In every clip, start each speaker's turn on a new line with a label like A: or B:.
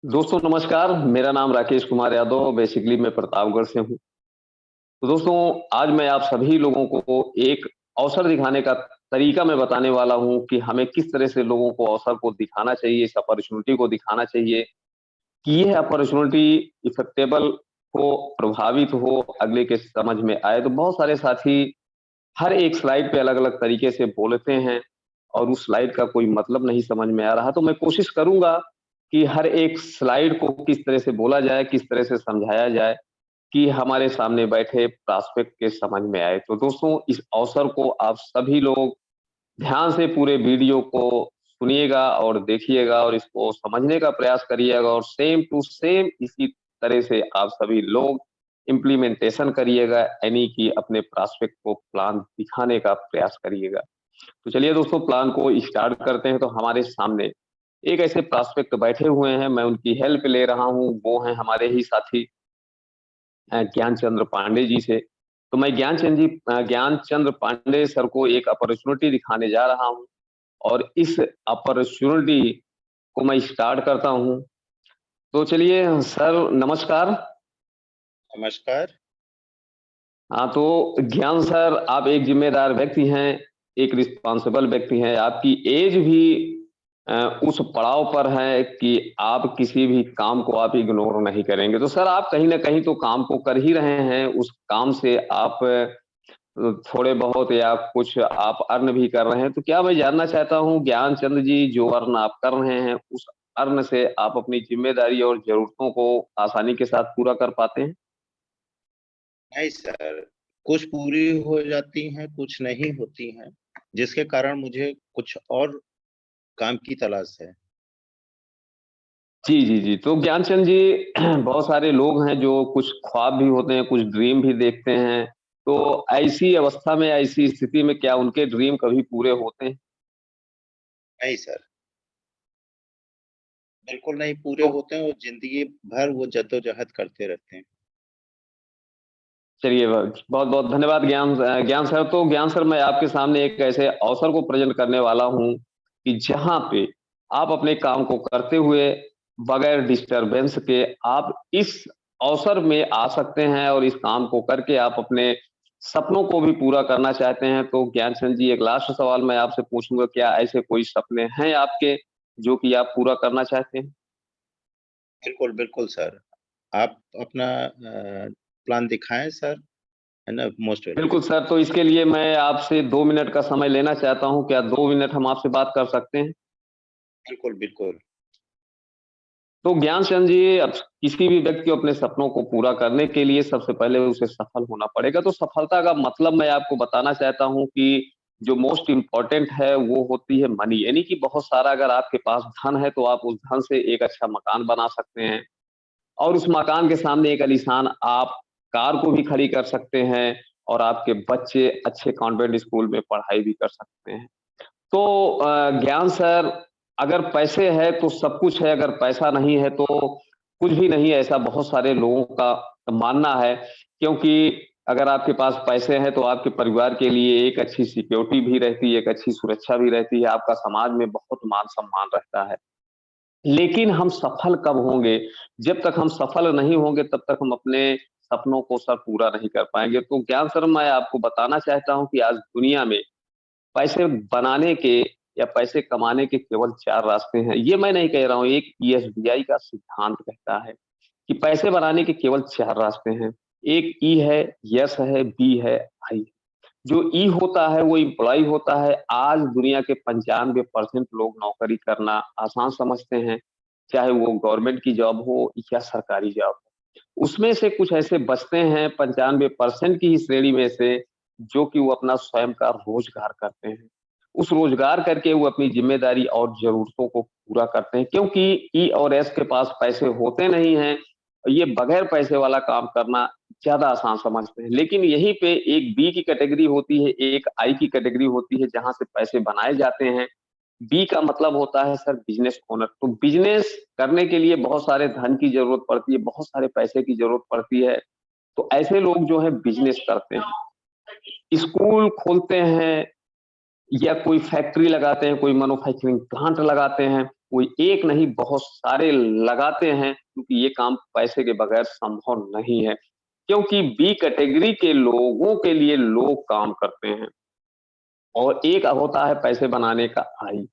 A: दोस्तों नमस्कार, मेरा नाम राकेश कुमार यादव, बेसिकली मैं प्रतापगढ़ से हूँ। तो दोस्तों आज मैं आप सभी लोगों को एक अवसर दिखाने का तरीका मैं बताने वाला हूँ कि हमें किस तरह से लोगों को अवसर को दिखाना चाहिए, इस अपॉर्च्युनिटी को दिखाना चाहिए कि ये अपॉर्च्युनिटी इफेक्टेबल हो, प्रभावित हो, अगले के समझ में आए। तो बहुत सारे साथी हर एक स्लाइड पे अलग-अलग तरीके से बोलते हैं और उस स्लाइड का कोई मतलब नहीं समझ में आ रहा। तो मैं कोशिश करूँगा कि हर एक स्लाइड को किस तरह से बोला जाए, किस तरह से समझाया जाए कि हमारे सामने बैठे प्रोस्पेक्ट के समझ में आए। तो दोस्तों इस अवसर को आप सभी लोग ध्यान से पूरे वीडियो को सुनिएगा और देखिएगा और इसको समझने का प्रयास करिएगा और सेम टू सेम इसी तरह से आप सभी लोग इम्प्लीमेंटेशन करिएगा, यानी कि अपने प्रोस्पेक्ट को प्लान दिखाने का प्रयास करिएगा। तो चलिए दोस्तों प्लान को स्टार्ट करते हैं। तो हमारे सामने एक ऐसे प्रोस्पेक्ट बैठे हुए हैं, मैं उनकी हेल्प ले रहा हूँ, वो हैं हमारे ही साथी ज्ञान चंद्र पांडे जी से। तो मैं ज्ञान चंद्र पांडे सर को एक अपॉर्च्युनिटी दिखाने जा रहा हूँ और इस अपॉर्च्युनिटी को मैं स्टार्ट करता हूँ। तो चलिए सर नमस्कार।
B: नमस्कार।
A: हाँ, तो ज्ञान सर आप एक ज़िम्मेदार व्यक्ति हैं, एक रिस्पॉन्सिबल व्यक्ति हैं, आपकी एज भी उस पड़ाव पर है कि आप किसी भी काम को आप इग्नोर नहीं करेंगे। तो सर आप कहीं न कहीं तो काम को कर ही रहे हैं, उस काम से आप थोड़े बहुत या कुछ आप अर्न भी कर रहे हैं। तो क्या मैं जानना चाहता हूँ ज्ञान चंद जी जो अर्न आप कर रहे हैं, उस अर्न से आप अपनी ज़िम्मेदारी और ज़रूरतों को आसानी के साथ पूरा कर पाते हैं?
B: नहीं सर, कुछ पूरी हो जाती हैं, कुछ नहीं होती हैं, जिसके कारण मुझे कुछ और काम की तलाश है।
A: जी, जी, जी। तो ज्ञानचंद जी बहुत सारे लोग हैं जो कुछ ख्वाब भी होते हैं, कुछ ड्रीम भी देखते हैं। तो ऐसी अवस्था में, ऐसी स्थिति में क्या उनके ड्रीम कभी पूरे होते हैं?
B: नहीं सर, बिल्कुल नहीं पूरे
A: तो
B: होते हैं और ज़िंदगी भर वो जद्दोजहद करते रहते हैं।
A: चलिए बहुत-बहुत धन्यवाद ज्ञान सर। तो ज्ञान सर मैं आपके सामने एक ऐसे अवसर को प्रेज़ेंट करने वाला हूँ कि जहाँ पे आप अपने काम को करते हुए बगैर डिस्टर्बेंस के आप इस अवसर में आ सकते हैं और इस काम को करके आप अपने सपनों को भी पूरा करना चाहते हैं। तो ज्ञानचंद जी एक लास्ट सवाल मैं आपसे पूछूँगा, क्या ऐसे कोई सपने हैं आपके जो कि आप पूरा करना चाहते हैं?
B: बिल्कुल, बिल्कुल सर। आप अपना प्लान दिखाएँ सर, है ना? मोस्ट
A: बिल्कुल
B: वेलकम।
A: सर, तो इसके लिए मैं आपसे 2 मिनट का समय लेना चाहता हूँ। क्या 2 मिनट हम आपसे बात कर सकते हैं?
B: बिल्कुल, बिल्कुल।
A: तो ज्ञानचंद जी अब किसी भी व्यक्ति को अपने सपनों को पूरा करने के लिए सबसे पहले उसे सफल होना पड़ेगा। तो सफलता का मतलब मैं आपको बताना चाहता हूँ कि जो मोस्ट इम्पोर्टेंट है वो होती है मनी, यानी कि बहुत सारा अगर आपके पास धन है तो आप उस धन से एक अच्छा मकान बना सकते हैं और उस मकान के सामने एक आलीशान आप कार को भी खड़ी कर सकते हैं और आपके बच्चे अच्छे कॉन्वेंट स्कूल में पढ़ाई भी कर सकते हैं। तो ज्ञान सर अगर पैसे है तो सब कुछ है, अगर पैसा नहीं है तो कुछ भी नहीं है, ऐसा बहुत सारे लोगों का मानना है। क्योंकि अगर आपके पास पैसे हैं तो आपके परिवार के लिए एक अच्छी सिक्योरिटी भी रहती है, एक अच्छी सुरक्षा भी रहती है, आपका समाज में बहुत मान-सम्मान रहता है। लेकिन हम सफल कब होंगे? जब तक हम सफल नहीं होंगे तब तक हम अपने सपनों को सर पूरा नहीं कर पाएँगे। तो ज्ञान सर मैं आपको बताना चाहता हूँ कि आज दुनिया में पैसे बनाने के या पैसे कमाने के केवल 4 रास्ते हैं। ये मैं नहीं कह रहा हूँ, एक एसबीआई का सिद्धांत कहता है कि पैसे बनाने के केवल 4 रास्ते हैं। एक ई है, यस है, बी है, आई। जो ई होता है वो एम्प्लॉयी होता है। आज दुनिया के 95% लोग नौकरी करना आसान समझते हैं, चाहे वो गवर्नमेंट की जॉब हो या सरकारी जॉब हो। उसमें से कुछ ऐसे बचते हैं 95% की ही श्रेणी में से जो कि वो अपना स्वयं का रोज़गार करते हैं। उस रोज़गार करके वो अपनी ज़िम्मेदारी और ज़रूरतों को पूरा करते हैं क्योंकि ई और एस के पास पैसे होते नहीं हैं। ये बगैर पैसे वाला काम करना ज़्यादा आसान समझते हैं। लेकिन यहीं पे एक बी की कैटेगरी होती है, एक आई की कैटेगरी होती है जहाँ से पैसे बनाए जाते हैं। बी का मतलब होता है सर बिज़नेस ओनर। तो बिज़नेस करने के लिए बहुत सारे धन की ज़रूरत पड़ती है, बहुत सारे पैसे की ज़रूरत पड़ती है। तो ऐसे लोग जो है बिज़नेस करते हैं। स्कूल खोलते हैं या कोई फैक्ट्री लगाते हैं, कोई मैन्युफैक्चरिंग प्लांट लगाते हैं, कोई एक नहीं बहुत सारे लगाते हैं क्योंकि ये काम पैसे के बगैर संभव नहीं है। क्योंकि बी कैटेगरी के लोगों के लिए लोग काम करते हैं और एक होता है पैसे बनाने का आई।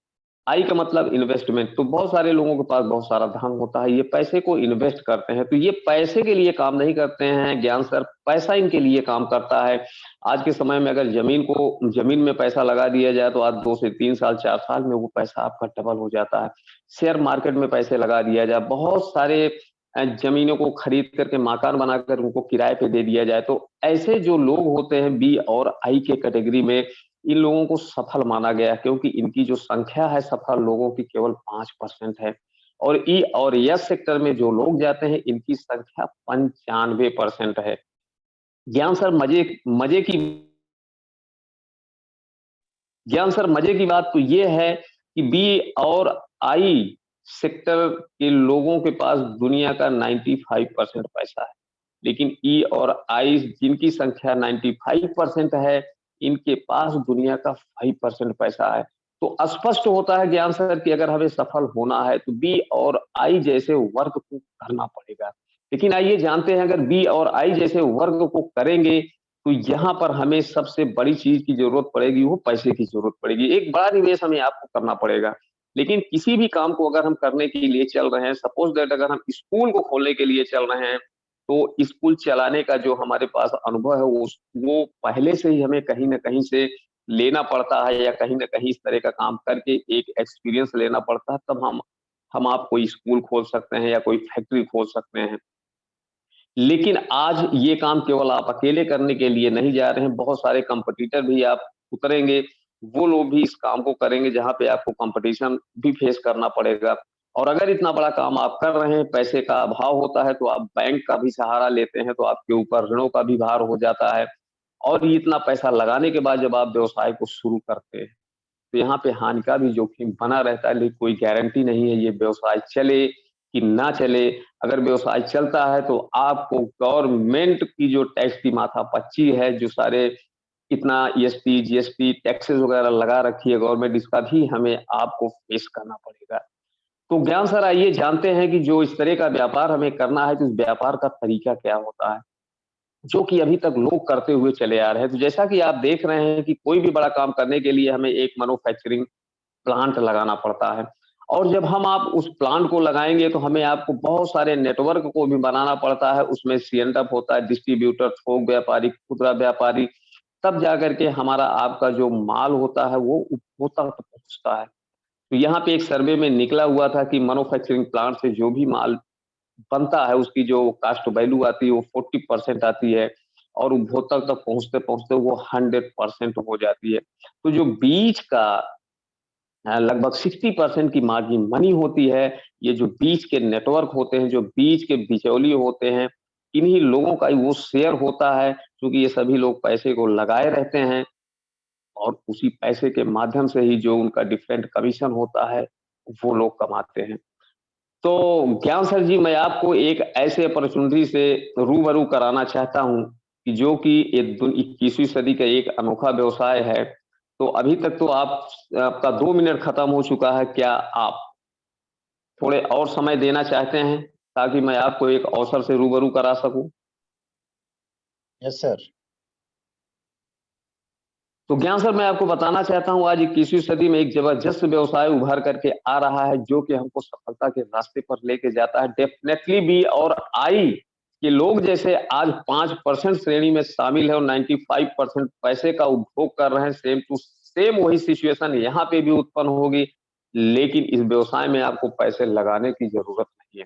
A: आई का मतलब इन्वेस्टमेंट। तो बहुत सारे लोगों के पास बहुत सारा धन होता है, ये पैसे को इन्वेस्ट करते हैं, तो ये पैसे के लिए काम नहीं करते हैं ज्ञान सर, पैसा इनके लिए काम करता है। आज के समय में अगर ज़मीन में पैसा लगा दिया जाए तो आज 2 से 3 साल, 4 साल में वो पैसा आपका डबल हो जाता है। शेयर मार्केट में पैसे लगा दिया जाए, बहुत सारे ज़मीनों को खरीद करके मकान बनाकर उनको किराए पे दे दिया जाए, तो ऐसे जो लोग होते हैं बी और आई के कैटेगरी में, इन लोगों को सफल माना गया क्योंकि इनकी जो संख्या है सफल लोगों की केवल 5% है और ई और यस सेक्टर में जो लोग जाते हैं इनकी संख्या 95% है। ज्ञान सर मजे की ज्ञान सर मजे की बात तो ये है कि बी और आई सेक्टर के लोगों के पास दुनिया का 95% पैसा है, लेकिन ई और आई जिनकी संख्या 95% है, इनके पास दुनिया का 5% पैसा है। तो स्पष्ट होता है ज्ञान सर कि अगर हमें सफल होना है तो बी और आई जैसे वर्ग को करना पड़ेगा। लेकिन आइए जानते हैं अगर बी और आई जैसे वर्ग को करेंगे तो यहाँ पर हमें सबसे बड़ी चीज की जरूरत पड़ेगी, वो पैसे की जरूरत पड़ेगी। एक बड़ा निवेश हमें आपको करना पड़ेगा। लेकिन किसी भी काम को अगर हम करने के लिए चल रहे हैं, सपोज दैट अगर हम स्कूल को खोलने के लिए चल रहे हैं, तो स्कूल चलाने का जो हमारे पास अनुभव है वो पहले से ही हमें कहीं न कहीं से लेना पड़ता है या कहीं न कहीं इस तरह का काम करके एक एक्सपीरियंस लेना पड़ता है, तब हम आप कोई स्कूल खोल सकते हैं या कोई फैक्ट्री खोल सकते हैं। लेकिन आज ये काम केवल आप अकेले करने के लिए नहीं जा रहे हैं, बहुत सारे कॉम्पिटिटर भी आप उतरेंगे, वो लोग भी इस काम को करेंगे जहाँ पे आपको कॉम्पिटिशन भी फेस करना पड़ेगा। और अगर इतना बड़ा काम आप कर रहे हैं, पैसे का अभाव होता है, तो आप बैंक का भी सहारा लेते हैं, तो आपके ऊपर ऋणों का भी भार हो जाता है। और ये इतना पैसा लगाने के बाद जब आप व्यवसाय को शुरू करते हैं, तो यहाँ पे हानि का भी जोखिम बना रहता है, लेकिन कोई गारंटी नहीं है ये व्यवसाय चले कि ना चले। अगर व्यवसाय चलता है तो आपको गवर्नमेंट की जो टैक्स की माथापच्ची है, जो सारे इतना ईएसटी, जीएसटी टैक्सेस वगैरह लगा रखी है गवर्नमेंट, इसका भी हमें आपको फेस करना पड़ेगा। तो ज्ञान सर आइए जानते हैं कि जो इस तरह का व्यापार हमें करना है, तो इस व्यापार का तरीका क्या होता है? जो कि अभी तक लोग करते हुए चले आ रहे हैं। तो जैसा कि आप देख रहे हैं कि कोई भी बड़ा काम करने के लिए हमें एक मैन्युफैक्चरिंग प्लांट लगाना पड़ता है और जब हम आप उस प्लांट को लगाएँगे तो हमें आपको बहुत सारे नेटवर्क को भी बनाना पड़ता है, उसमें सी-एंड-अप होता है, डिस्ट्रीब्यूटर, थोक व्यापारी, खुदरा व्यापारी, तब जाकर के हमारा आपका जो माल होता है वो उपभोक्ता तक पहुँचता है। तो यहाँ पे एक सर्वे में निकला हुआ था कि मैन्युफैक्चरिंग प्लांट से जो भी माल बनता है, उसकी जो कास्ट वैल्यू आती है वो 40% आती है और उपभोक्ता तक पहुँचते-पहुँचते वो 100% हो जाती है। तो जो बीच का लगभग 60% की मार्जिन मनी होती है। ये जो बीच के नेटवर्क होते हैं, जो बीच के बिचौलिए होते हैं, इन्हीं लोगों का ही वो शेयर होता है, क्योंकि ये सभी लोग पैसे को लगाए रहते हैं और उसी पैसे के माध्यम से ही जो उनका डिफरेंट कमीशन होता है, वो लोग कमाते हैं। तो ज्ञान सर जी, मैं आपको एक ऐसे अपॉर्च्युनिटी से रूबरू कराना चाहता हूँ कि जो कि ये 21वीं सदी का एक अनोखा व्यवसाय है। तो अभी तक तो आपका 2 मिनट खत्म हो चुका है। क्या आप थोड़े और समय देना चाहते हैं, ताकि मैं आपको एक अवसर से रूबरू करा सकूँ?
B: Yes sir.
A: तो ज्ञान सर मैं आपको बताना चाहता हूँ आज 21वीं सदी में एक ज़बरदस्त व्यवसाय उभर करके आ रहा है, जो कि हमको सफलता के रास्ते पर लेके जाता है। डेफ़िनेटली बी और आई के लोग जैसे आज 5% श्रेणी में शामिल है और 95% पैसे का उपभोग कर रहे हैं, सेम टू सेम वही सिचुएशन यहाँ पे भी उत्पन्न होगी। लेकिन इस व्यवसाय में आपको पैसे लगाने की ज़रूरत नहीं है,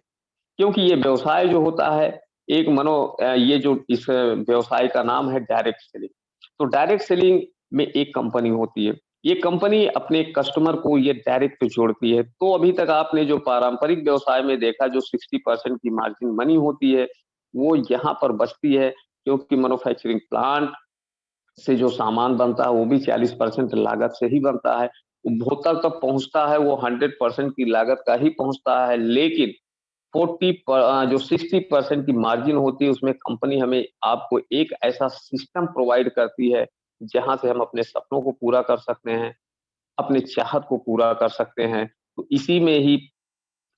A: क्योंकि ये व्यवसाय जो होता है, ये जो इस व्यवसाय का नाम है डायरेक्ट सेलिंग। तो डायरेक्ट सेलिंग में एक कंपनी होती है। ये कंपनी अपने कस्टमर को ये डायरेक्ट जोड़ती है। तो अभी तक आपने जो पारंपरिक व्यवसाय में देखा जो 60% की मार्जिन मनी होती है, वो यहाँ पर बचती है, क्योंकि मैन्युफैक्चरिंग प्लांट से जो सामान बनता है वो भी 40% लागत से ही बनता है। उपभोक्ता तक पहुँचता है वो 100% की लागत का ही पहुँचता है, लेकिन जो 60% की मार्जिन होती है उसमें कंपनी हमें आपको एक ऐसा सिस्टम प्रोवाइड करती है, जहाँ से हम अपने सपनों को पूरा कर सकते हैं, अपने चाहत को पूरा कर सकते हैं। तो इसी में ही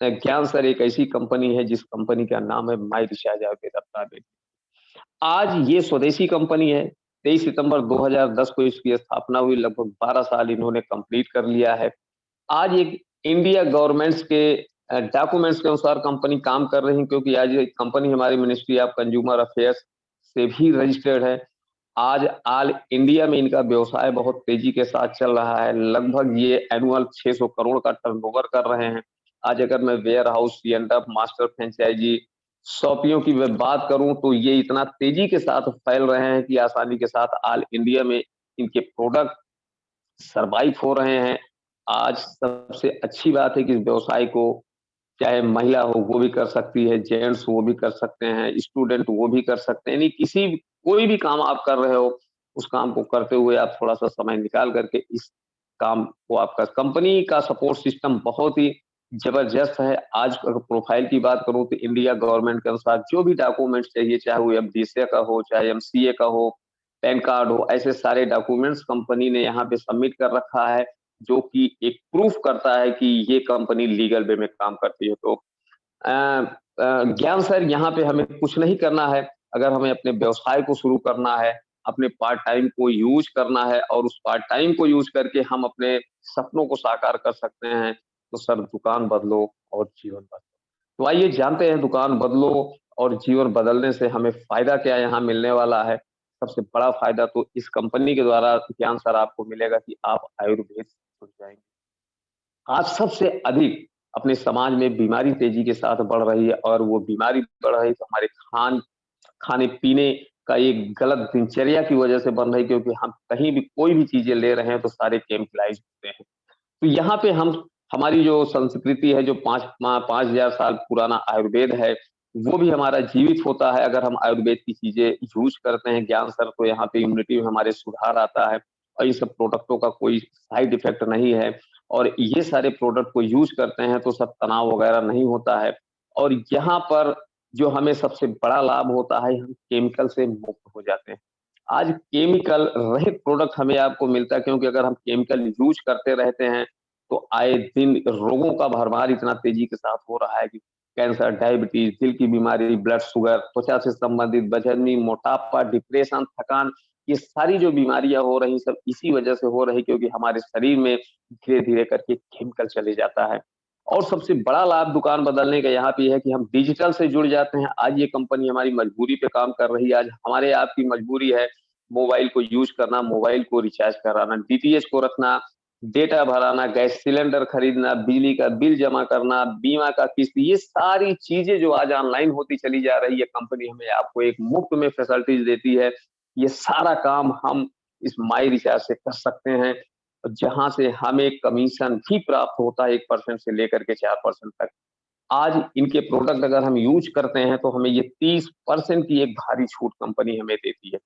A: ज्ञान सर एक ऐसी कंपनी है जिस कंपनी का नाम है माई रिचार्ज आयुर्वेदा प्राइवेट। आज ये स्वदेशी कंपनी है। 23 सितंबर 2010 को इसकी स्थापना हुई, लगभग 12 साल इन्होंने कंप्लीट कर लिया है। आज एक इंडिया गवर्नमेंट्स के डॉक्यूमेंट्स के अनुसार कंपनी काम कर रही है, क्योंकि आज ये कंपनी हमारी मिनिस्ट्री ऑफ कंज्यूमर अफेयर्स से भी रजिस्टर्ड है। आज ऑल इंडिया में इनका व्यवसाय बहुत तेजी के साथ चल रहा है। लगभग ये एनुअल 600 करोड़ का टर्नओवर कर रहे हैं। आज अगर मैं वेयर हाउस, सी&एफ, मास्टर फ्रेंचाइजी, शॉपियों की मैं बात करूं तो ये इतना तेजी के साथ फैल रहे हैं कि आसानी के साथ ऑल इंडिया में इनके प्रोडक्ट सरवाइव हो रहे हैं। आज सबसे अच्छी बात है कि इस व्यवसाय को चाहे महिला हो वो भी कर सकती है, जेंट्स वो भी कर सकते हैं, स्टूडेंट वो भी कर सकते हैं। यानी कोई भी काम आप कर रहे हो, उस काम को करते हुए आप थोड़ा-सा समय निकाल करके इस काम को आपका कंपनी का सपोर्ट सिस्टम बहुत ही ज़बरदस्त है। आज अगर प्रोफाइल की बात करूँ तो इंडिया गवर्नमेंट के अनुसार जो भी डॉक्यूमेंट्स चाहिए, चाहे वो एफडीसीए का हो, चाहे एमसीए का हो, पैन कार्ड हो, ऐसे सारे डॉक्यूमेंट्स कंपनी ने यहाँ पे सबमिट कर रखा है, जो कि एक प्रूफ करता है कि ये कंपनी लीगल वे में काम करती है। तो ज्ञान सर यहाँ पे हमें कुछ नहीं करना है। अगर हमें अपने व्यवसाय को शुरू करना है, अपने पार्ट टाइम को यूज़ करना है और उस पार्ट टाइम को यूज़ करके हम अपने सपनों को साकार कर सकते हैं, तो सर दुकान बदलो और जीवन बदलो। तो आइए जानते हैं दुकान बदलो और जीवन बदलने से हमें फ़ायदा क्या यहाँ मिलने वाला है। सबसे बड़ा फ़ायदा तो इस कंपनी के द्वारा ज्ञान सर आपको मिलेगा कि आप आयुर्वेद से जुड़ जाएँगे। आज सबसे अधिक अपने समाज में बीमारी तेजी के साथ बढ़ रही है और वो बीमारी बढ़ रही है तो हमारे खाने-पीने का एक गलत दिनचर्या की वजह से बन रही है, क्योंकि हम कहीं भी कोई भी चीज़ें ले रहे हैं तो सारे केमिकलाइज़ होते हैं। तो यहाँ पे हम हमारी जो संस्कृति है, जो 5000 साल पुराना आयुर्वेद है, वो भी हमारा जीवित होता है अगर हम आयुर्वेद की चीज़ें यूज़ करते हैं। ज्ञान सर तो यहाँ पे इम्यूनिटी में हमारे सुधार आता है और इन सब प्रोडक्टों का कोई साइड इफ़ेक्ट नहीं है और ये सारे प्रोडक्ट को यूज़ करते हैं तो सब तनाव वगैरह नहीं होता है और यहाँ पर जो हमें सबसे बड़ा लाभ होता है, हम केमिकल से मुक्त हो जाते हैं। आज केमिकल रहित प्रोडक्ट हमें आपको मिलता है, क्योंकि अगर हम केमिकल यूज़ करते रहते हैं तो आए दिन रोगों का भरमार इतना तेजी के साथ हो रहा है कि कैंसर, डायबिटीज, दिल की बीमारी, ब्लड शुगर, त्वचा से संबंधित बेचैनी, मोटापा, डिप्रेशन, थकान, ये सारी जो बीमारियां हो रही सब इसी वजह से हो रही, क्योंकि हमारे शरीर में धीरे धीरे करके केमिकल चले जाता है। और सबसे बड़ा लाभ दुकान बदलने का यहाँ पे है कि हम डिजिटल से जुड़ जाते हैं। आज ये कंपनी हमारी मजबूरी पे काम कर रही है। आज हमारे आपकी मजबूरी है मोबाइल को यूज करना, मोबाइल को रिचार्ज कराना, डीटीएच को रखना, डेटा भराना, गैस सिलेंडर खरीदना, बिजली का बिल जमा करना, बीमा का किस्त, ये सारी चीजें जो आज ऑनलाइन होती चली जा रही है, कंपनी हमें आपको एक मुफ्त में फैसिलिटीज देती है। ये सारा काम हम इस माई रिचार्ज से कर सकते हैं, जहां से हमें कमीशन भी प्राप्त होता है 1% से लेकर के 4% तक। आज इनके प्रोडक्ट अगर हम यूज करते हैं तो हमें ये 30% की एक भारी छूट कंपनी हमें देती है।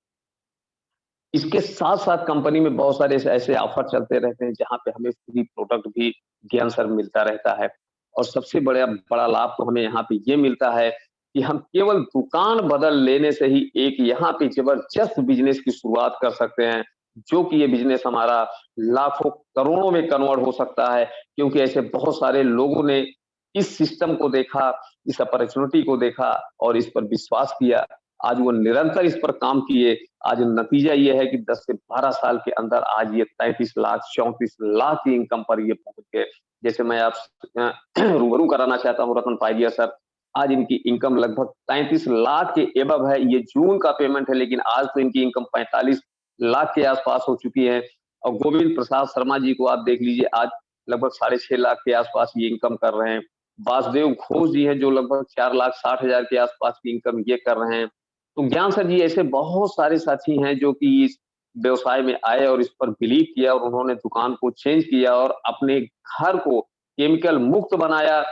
A: इसके साथ-साथ कंपनी में बहुत सारे ऐसे ऑफर चलते रहते हैं जहाँ पे हमें फ्री प्रोडक्ट भी ज्ञान सर मिलता रहता है। और सबसे बड़ा लाभ तो हमें यहाँ पे ये मिलता है कि हम केवल दुकान बदल लेने से ही एक यहाँ पे जबरदस्त बिज़नेस की शुरुआत कर सकते हैं, जो कि ये बिज़नेस हमारा लाखों, करोड़ों में कन्वर्ट हो सकता है, क्योंकि ऐसे बहुत सारे लोगों ने इस सिस्टम को देखा, इस अपॉर्च्युनिटी को देखा और इस पर विश्वास किया। आज वो निरंतर इस पर काम किए। आज नतीजा ये है कि 10 से 12 साल के अंदर आज ये 33 लाख, 34 लाख की इनकम पर ये पहुँच गए। जैसे मैं आपसे रूबरू कराना चाहता हूँ रतन पाइडिया सर, आज इनकी इनकम लगभग 33 लाख के एबव है। ये जून का पेमेंट है, लेकिन आज तो इनकी इनकम 45 लाख के आसपास हो चुकी है। और गोविंद प्रसाद शर्मा जी को आप देख लीजिए, आज लगभग 6.5 लाख के आसपास ये इनकम कर रहे हैं। वासुदेव घोष जी हैं जो लगभग 4,60,000 के आसपास की इनकम ये कर रहे हैं। तो ज्ञान सर जी ऐसे बहुत सारे साथी हैं जो कि इस व्यवसाय में आए और इस पर बिलीव किया और उन्होंने दुकान को चेंज किया और अपने घर को केमिकल मुक्त बनाया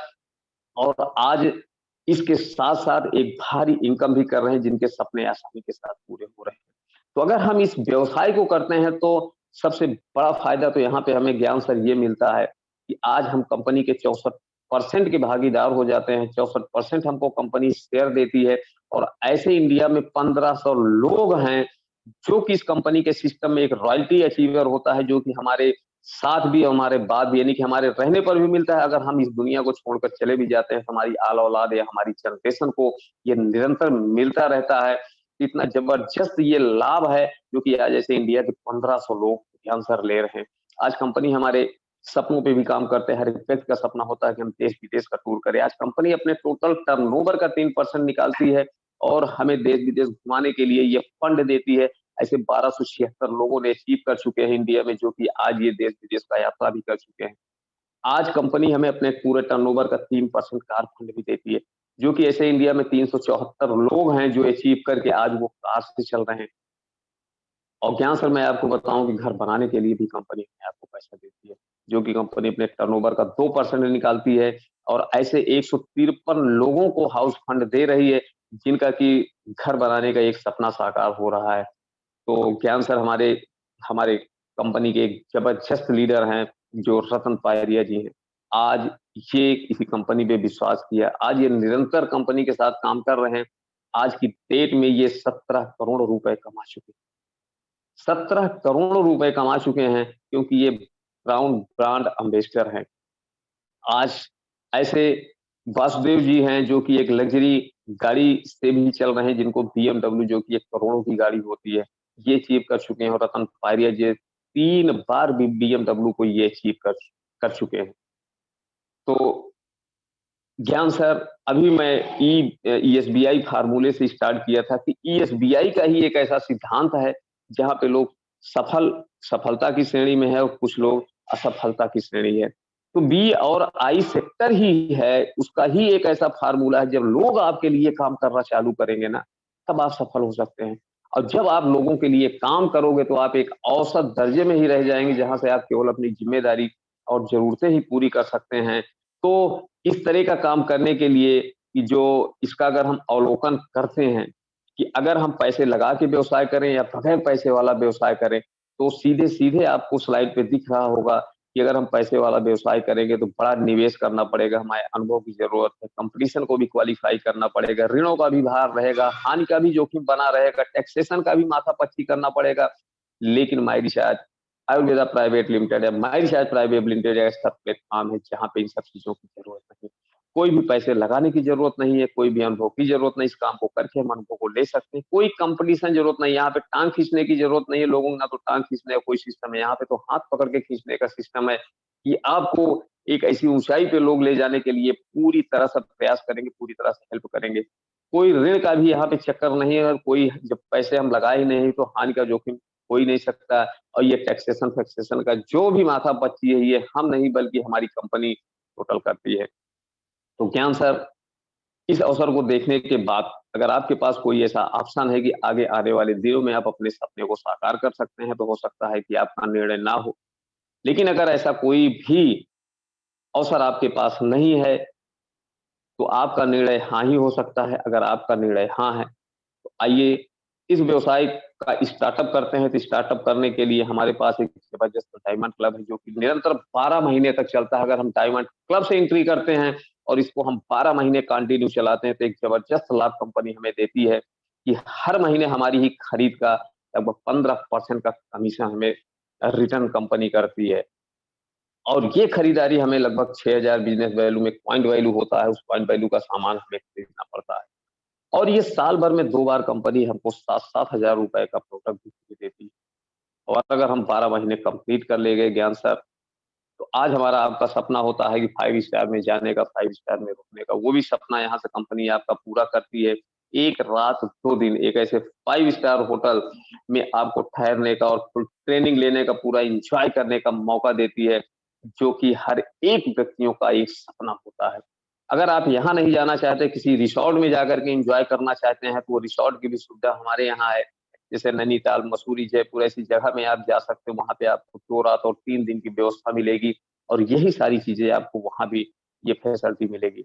A: और आज इसके साथ-साथ एक भारी इनकम भी कर रहे हैं, जिनके सपने आसानी के साथ पूरे हो रहे हैं। तो अगर हम इस व्यवसाय को करते हैं तो सबसे बड़ा फ़ायदा तो यहाँ पे हमें ज्ञान सर ये मिलता है कि आज हम कंपनी के 64% के भागीदार हो जाते हैं। 64% हमको कंपनी शेयर देती है और ऐसे इंडिया में 1500 लोग हैं, जो कि इस कंपनी के सिस्टम में एक रॉयल्टी अचीवर होता है, जो कि हमारे साथ भी हमारे बाद भी, यानी कि हमारे रहने पर भी मिलता है। अगर हम इस दुनिया को छोड़कर चले भी जाते हैं, तो हमारी आल-औलाद या हमारी जनरेशन को ये निरंतर मिलता रहता है। इतना ज़बरदस्त ये लाभ है, जो कि आज ऐसे इंडिया के 1500 लोग कैंसर ले रहे हैं। आज कंपनी हमारे सपनों पे भी काम करते हैं। हर एक व्यक्ति का सपना होता है कि हम देश-विदेश का टूर करें। आज कंपनी अपने टोटल टर्नओवर का 3% निकालती है और हमें देश-विदेश घुमाने के लिए ये फंड देती है। ऐसे 1276 लोगों ने अचीव कर चुके हैं इंडिया में, जो कि आज ये देश-विदेश का यात्रा भी कर चुके हैं। आज कंपनी हमें अपने पूरे टर्नओवर का 3% कार फंड भी देती है, जो कि ऐसे इंडिया में 374 लोग हैं जो अचीव करके आज वो कार से चल रहे हैं। और क्या सर, मैं आपको बताऊँ कि घर बनाने के लिए भी कंपनी हमें आपको पैसा देती है, जो कि कंपनी अपने टर्नओवर का 2% निकालती है और ऐसे 153 लोगों को हाउस फंड दे रही है, जिनका कि घर बनाने का एक सपना साकार हो रहा है। तो ज्ञान सर हमारे हमारे कंपनी के एक जबरदस्त लीडर हैं, जो रतन पायरिया जी हैं। आज ये किसी कंपनी पे विश्वास किया, आज ये निरंतर कंपनी के साथ काम कर रहे हैं। आज की डेट में ये 17 करोड़ रुपए कमा चुके हैं। 17 करोड़ रुपए कमा चुके हैं, क्योंकि ये ब्राउन ब्रांड एम्बेसडर हैं। आज ऐसे वासुदेव जी हैं, जो कि एक लग्ज़री गाड़ी से भी चल रहे हैं, जिनको बीएमडब्ल्यू, जो कि एक करोड़ों की गाड़ी होती है, ये अचीव कर चुके हैं और रतन पायरिया जी 3 बार भी बीएमडब्ल्यू को ये अचीव कर चुके हैं। तो ज्ञान सर, अभी मैं ईएसबीआई फ़ॉर्मूले से स्टार्ट किया था कि ईएसबीआई का ही एक ऐसा सिद्धांत है, जहाँ पे लोग सफलता की श्रेणी में है और कुछ लोग असफलता की श्रेणी है। तो बी और आई सेक्टर ही है, उसका ही एक ऐसा फ़ॉर्मूला है, जब लोग आपके लिए काम करना चालू करेंगे ना, तब आप सफल हो सकते हैं। और जब आप लोगों के लिए काम करोगे, तो आप एक औसत दर्जे में ही रह जाएँगे, जहाँ से आप केवल अपनी ज़िम्मेदारी और ज़रूरतें ही पूरी कर सकते हैं। तो इस तरह का काम करने के लिए कि जो इसका अगर हम अवलोकन करते हैं कि अगर हम पैसे लगा के व्यवसाय करें या बगैर पैसे वाला व्यवसाय करें, तो सीधे-सीधे आपको स्लाइड पे दिख रहा होगा कि अगर हम पैसे वाला व्यवसाय करेंगे तो बड़ा निवेश करना पड़ेगा, हमारे अनुभव की ज़रूरत है, कॉम्पिटिशन को भी क्वालीफाई करना पड़ेगा, ऋणों का भी भार रहेगा, हानि का भी जोखिम बना रहेगा, टैक्सेशन का भी माथापच्ची करना पड़ेगा। लेकिन my recharge Ayurveda private limited है, माय रिचार्ज प्राइवेट लिमिटेड ऐसा प्लेटफ़ॉर्म है, जहाँ पे इन सब चीज़ों की ज़रूरत नहीं। कोई भी पैसे लगाने की ज़रूरत नहीं है, कोई भी अनुभव की ज़रूरत नहीं, इस काम को करके हम अनुभव को ले सकते हैं। कोई कॉम्पिटिशन ज़रूरत नहीं, यहाँ पे टाँग खींचने की ज़रूरत नहीं है लोगों को, ना तो टाँग खींचने का कोई सिस्टम है, यहाँ पे तो हाथ पकड़ के खींचने का सिस्टम है कि आपको एक ऐसी ऊँचाई पे लोग ले जाने के लिए पूरी तरह से प्रयास करेंगे, पूरी तरह से हेल्प करेंगे। कोई ऋण का भी यहाँ पे चक्कर नहीं है और कोई जब पैसे हम लगाए ही नहीं, तो हानि का जोखिम हो ही नहीं सकता। और ये टैक्सेशन-फैक्सेशन का जो भी माथापच्ची है, ये हम नहीं बल्कि हमारी कंपनी टोटल करती है। तो ज्ञान सर, इस अवसर को देखने के बाद अगर आपके पास कोई ऐसा ऑप्शन है कि आगे आने वाले दिनों में आप अपने सपने को साकार कर सकते हैं, तो हो सकता है कि आपका निर्णय ना हो। लेकिन अगर ऐसा कोई भी अवसर आपके पास नहीं है, तो आपका निर्णय हाँ ही हो सकता है। अगर आपका निर्णय हाँ है, तो आइए इस व्यवसाय का स्टार्टअप करते हैं। तो स्टार्टअप करने के लिए हमारे पास एक जबरदस्त डायमंड क्लब है, जो कि निरंतर 12 महीने तक चलता है। अगर हम डायमंड क्लब से एंट्री करते हैं और इसको हम 12 महीने कंटिन्यू चलाते हैं, तो एक जबरदस्त लाभ कंपनी हमें देती है कि हर महीने हमारी ही खरीद का लगभग 15% का कमीशन हमें रिटर्न कंपनी करती है। और ये खरीदारी हमें लगभग 6000 बिज़नेस वैल्यू में पॉइंट वैल्यू होता है, उस पॉइंट वैल्यू का सामान हमें खरीदना पड़ता है। और ये साल भर में 2 बार कंपनी हमको 7-7 हज़ार रुपए का प्रोडक्ट भी फ्री देती है। और अगर हम 12 महीने कंप्लीट कर ले गए ज्ञान सर, तो आज हमारा आपका सपना होता है कि 5 स्टार में जाने का, 5 स्टार में रुकने का, वो भी सपना यहाँ से कंपनी आपका पूरा करती है। 1 रात 2 दिन एक ऐसे 5 स्टार होटल में आपको ठहरने का और फुल ट्रेनिंग लेने का, पूरा एन्जॉय करने का मौका देती है, जो कि हर एक व्यक्तियों का एक सपना होता है। अगर आप यहाँ नहीं जाना चाहते, किसी रिसॉर्ट में जाकर के एन्जॉय करना चाहते हैं, तो वो रिसॉर्ट की भी सुविधा हमारे यहाँ है। जैसे नैनीताल, मसूरी, जयपुर ऐसी जगह में आप जा सकते हो, वहाँ पे आपको 2 रात और 3 दिन की व्यवस्था मिलेगी और यही सारी चीज़ें आपको वहाँ भी ये फैसिलिटी मिलेगी।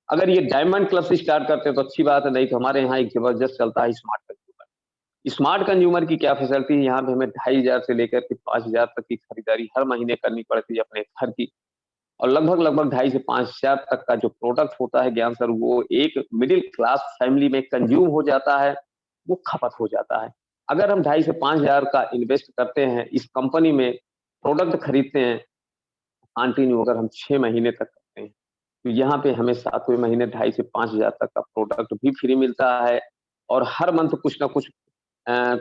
A: अगर ये डायमंड क्लब से स्टार्ट करते हैं तो अच्छी बात है, नहीं तो हमारे यहाँ एक ज़बरदस्त चलता है स्मार्ट कंज्यूमर। स्मार्ट कंज्यूमर की क्या फैसिलिटी है, यहाँ पे हमें 2500 से लेकर के 5000 तक की खरीदारी हर महीने करनी पड़ती है अपने घर की। और लगभग 2.5 से 5,000 तक का जो प्रोडक्ट होता है ज्ञान सर, वो एक मिडिल क्लास फैमिली में कंज़्यूम हो जाता है, वो खपत हो जाता है। अगर हम 2.5 से 5,000 का इन्वेस्ट करते हैं इस कंपनी में, प्रोडक्ट खरीदते हैं, कंटिन्यू अगर हम 6 महीने तक करते हैं, तो यहाँ पे हमें 7वें महीने 2,500 से 5,000 तक का प्रोडक्ट भी फ्री मिलता है और हर मंथ कुछ ना कुछ अ,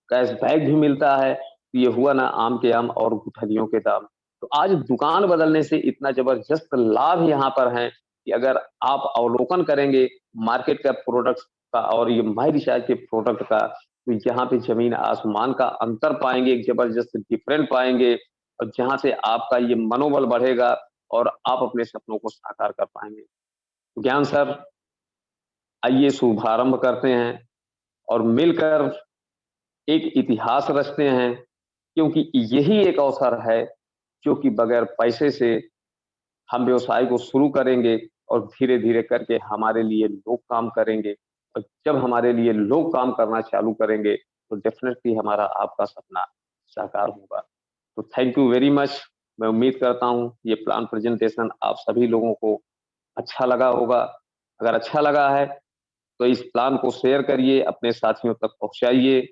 A: कैशबैक भी मिलता है। ये हुआ ना आम के आम और गुठलियों के दाम। तो आज दुकान बदलने से इतना ज़बरदस्त लाभ यहाँ पर है कि अगर आप अवलोकन करेंगे मार्केट का प्रोडक्ट्स का और ये माय रिचार्ज के प्रोडक्ट का, तो यहाँ पे ज़मीन आसमान का अंतर पाएँगे, एक ज़बरदस्त डिफरेंट पाएँगे और जहाँ से आपका ये मनोबल बढ़ेगा और आप अपने सपनों को साकार कर पाएँगे। ज्ञान सर, आइए शुभारंभ करते हैं और मिलकर एक इतिहास रचते हैं, क्योंकि यही एक अवसर है, जो कि बगैर पैसे से हम व्यवसाय को शुरू करेंगे और धीरे-धीरे करके हमारे लिए लोग काम करेंगे और जब हमारे लिए लोग काम करना चालू करेंगे, तो डेफ़िनेटली हमारा आपका सपना साकार होगा। तो थैंक यू वेरी मच। मैं उम्मीद करता हूँ, ये प्लान प्रेज़ेंटेशन आप सभी लोगों को अच्छा लगा होगा। अगर अच्छा लगा है, तो इस प्लान को शेयर करिए, अपने साथियों तक पहुँचाइए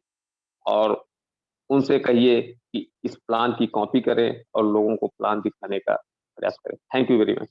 A: और उनसे कहिए कि इस प्लान की कॉपी करें और लोगों को प्लान दिखाने का प्रयास करें। Thank you very much.